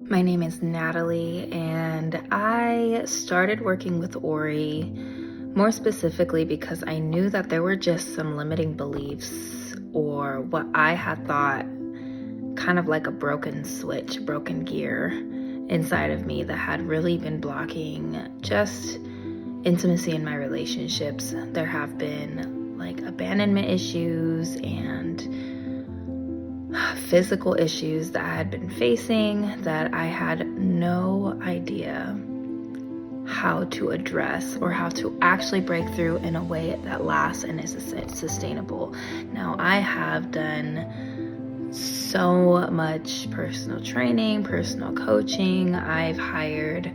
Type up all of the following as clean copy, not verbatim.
My name is Natalie, and I started working with Ori more specifically because I knew that there were just some limiting beliefs, or what I had thought kind of like a broken switch, broken gear inside of me that had really been blocking just intimacy in my relationships. There have been like abandonment issues and physical issues that I had been facing that I had no idea how to address or how to actually break through in a way that lasts and is sustainable. Now, I have done so much personal training, personal coaching. I've hired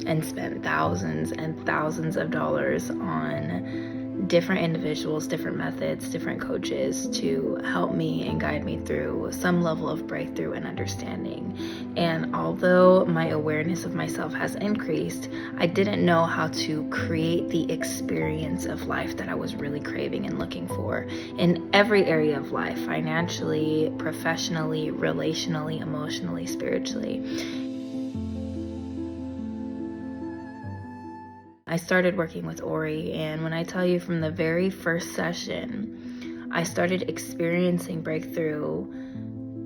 and spent thousands and thousands of dollars on different individuals, different methods, different coaches to help me and guide me through some level of breakthrough and understanding. And although my awareness of myself has increased, I didn't know how to create the experience of life that I was really craving and looking for in every area of life: financially, professionally, relationally, emotionally, spiritually. I started working with Ori, and when I tell you, from the very first session, I started experiencing breakthrough,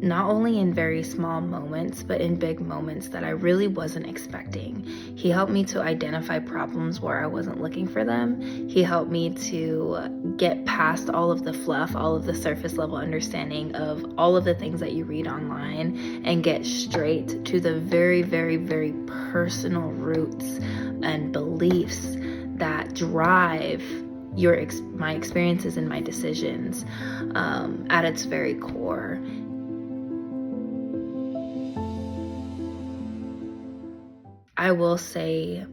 not only in very small moments, but in big moments that I really wasn't expecting. He helped me to identify problems where I wasn't looking for them. He helped me to get past all of the fluff, all of the surface level understanding of all of the things that you read online, and get straight to the very, very, very personal roots and beliefs that drive my experiences and my decisions at its very core. I will say,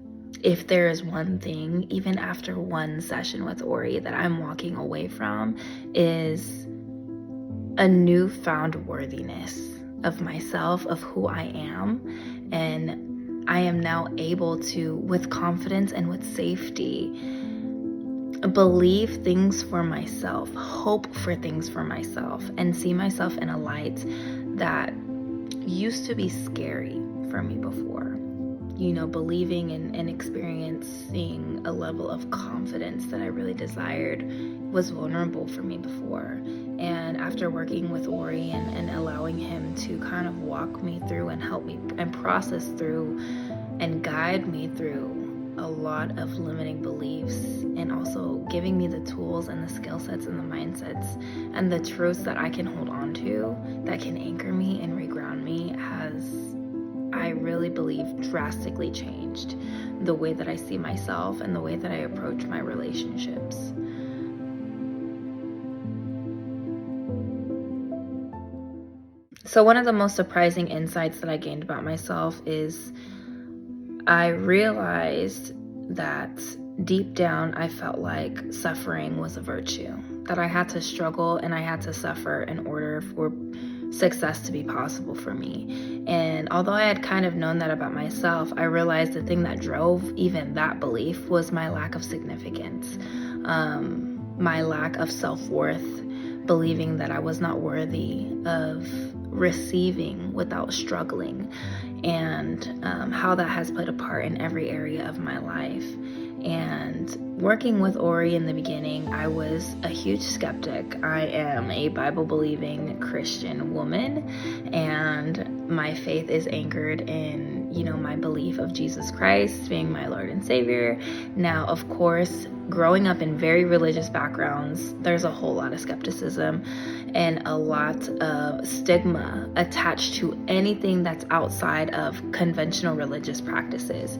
if there is one thing, even after one session with Ori, that I'm walking away from, is a newfound worthiness of myself, of who I am. And I am now able to, with confidence and with safety, believe things for myself, hope for things for myself, and see myself in a light that used to be scary for me before. Believing and experiencing a level of confidence that I really desired was vulnerable for me before. And after working with Ori and allowing him to kind of walk me through and help me and process through and guide me through a lot of limiting beliefs, and also giving me the tools and the skill sets and the mindsets and the truths that I can hold on to, that can anchor me and reground me, has, I really believe, drastically changed the way that I see myself and the way that I approach my relationships. So one of the most surprising insights that I gained about myself is I realized that deep down I felt like suffering was a virtue, that I had to struggle and I had to suffer in order for success to be possible for me. And although I had kind of known that about myself, I realized the thing that drove even that belief was my lack of significance, my lack of self-worth, believing that I was not worthy of receiving without struggling, and how that has played a part in every area of my life. And working with Ori in the beginning, I was a huge skeptic. I am a Bible-believing Christian woman, and my faith is anchored in, my belief of Jesus Christ being my Lord and Savior. Now, of course, growing up in very religious backgrounds, there's a whole lot of skepticism and a lot of stigma attached to anything that's outside of conventional religious practices.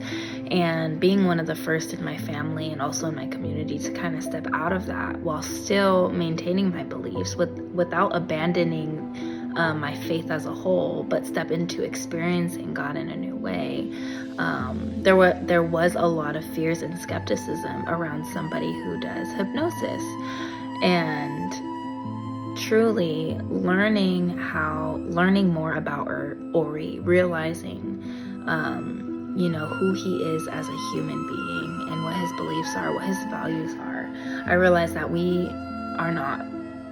And being one of the first in my family and also in my community to kind of step out of that while still maintaining my beliefs without abandoning my faith as a whole, but step into experiencing God in a new way. There was a lot of fears and skepticism around somebody who does hypnosis, and truly learning more about Ori, realizing who he is as a human being and what his beliefs are, what his values are. I realized that we are not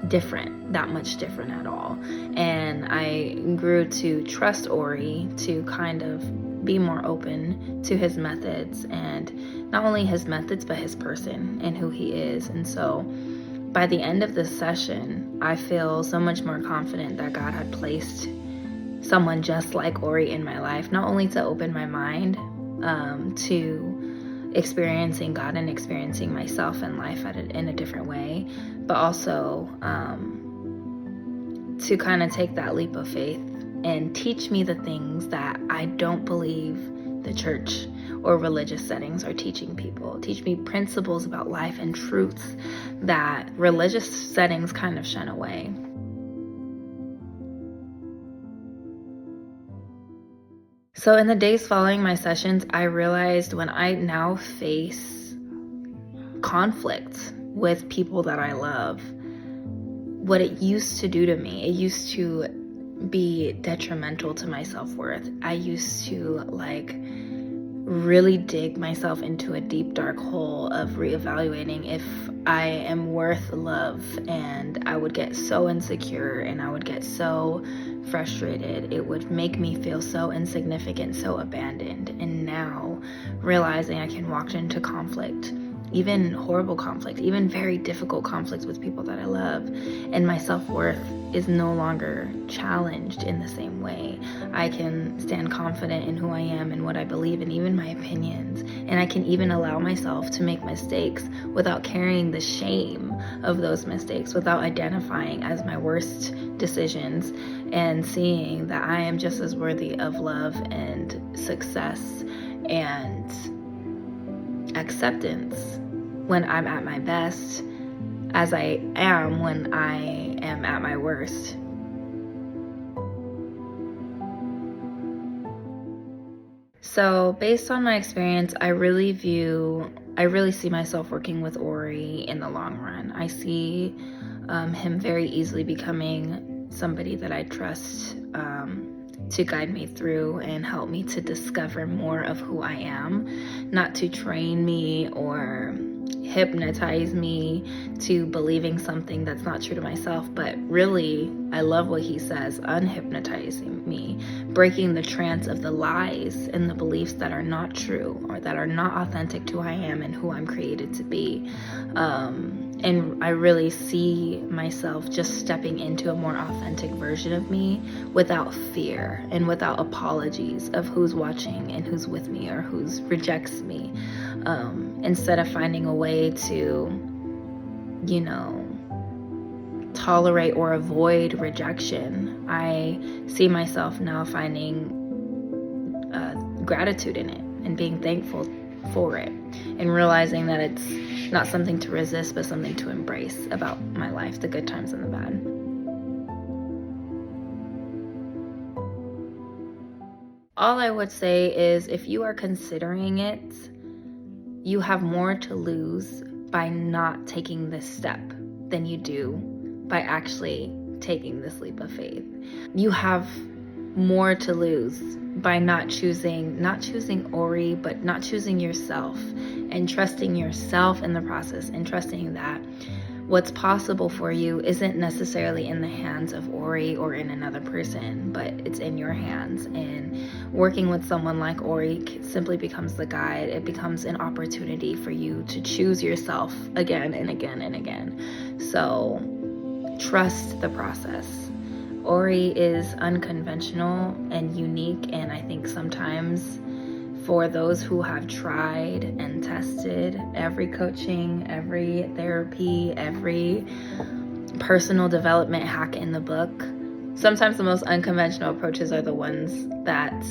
that much different at all. And I grew to trust Ori, to kind of be more open to his methods, and not only his methods, but his person and who he is. And so by the end of this session, I feel so much more confident that God had placed someone just like Ori in my life, not only to open my mind to experiencing God and experiencing myself and life in a different way, but also to kind of take that leap of faith and teach me the things that I don't believe the church or religious settings are teaching people. Teach me principles about life and truths that religious settings kind of shun away. So in the days following my sessions, I realized when I now face conflict with people that I love, what it used to do to me, it used to be detrimental to my self-worth. I used to really dig myself into a deep dark hole of reevaluating if I am worth love, and I would get so insecure and I would get so frustrated. It would make me feel so insignificant, so abandoned. And now realizing I can walk into conflict, even horrible conflict, even very difficult conflicts with people that I love, and my self-worth is no longer challenged in the same way. I can stand confident in who I am and what I believe in, even my opinions, and I can even allow myself to make mistakes without carrying the shame of those mistakes, without identifying as my worst decisions, and seeing that I am just as worthy of love and success and acceptance when I'm at my best as I am when I am at my worst. So based on my experience, I really see myself working with Ori in the long run. I see him very easily becoming somebody that I trust to guide me through and help me to discover more of who I am, not to train me or hypnotize me to believing something that's not true to myself, but really, I love what he says, unhypnotizing me, breaking the trance of the lies and the beliefs that are not true or that are not authentic to who I am and who I'm created to be. And I really see myself just stepping into a more authentic version of me without fear and without apologies of who's watching and who's with me or who rejects me. Instead of finding a way to, tolerate or avoid rejection, I see myself now finding gratitude in it and being thankful for it, and realizing that it's not something to resist, but something to embrace about my life, the good times and the bad. All I would say is, if you are considering it, you have more to lose by not taking this step than you do by actually taking this leap of faith. You have more to lose by not choosing Ori, but not choosing yourself and trusting yourself in the process, and trusting that what's possible for you isn't necessarily in the hands of Ori or in another person, but it's in your hands. And working with someone like Ori simply becomes the guide. It becomes an opportunity for you to choose yourself again and again and again. So trust the process. Ori is unconventional and unique, and I think sometimes for those who have tried and tested every coaching, every therapy, every personal development hack in the book, sometimes the most unconventional approaches are the ones that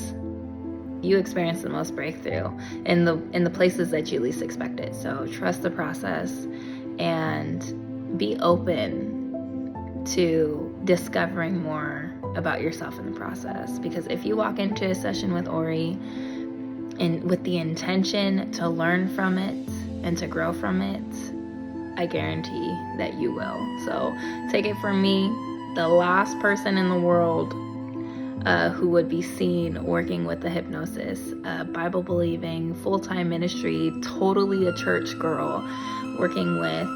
you experience the most breakthrough in the places that you least expect it. So trust the process and be open to discovering more about yourself in the process. Because if you walk into a session with Ori and with the intention to learn from it and to grow from it, I guarantee that you will. So take it from me, the last person in the world who would be seen working with the hypnosis, Bible-believing, full-time ministry, totally a church girl, working with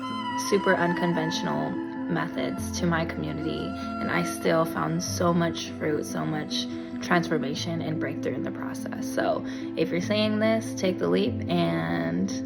super unconventional methods to my community, and I still found so much fruit, so much transformation and breakthrough in the process. So if you're saying this, take the leap and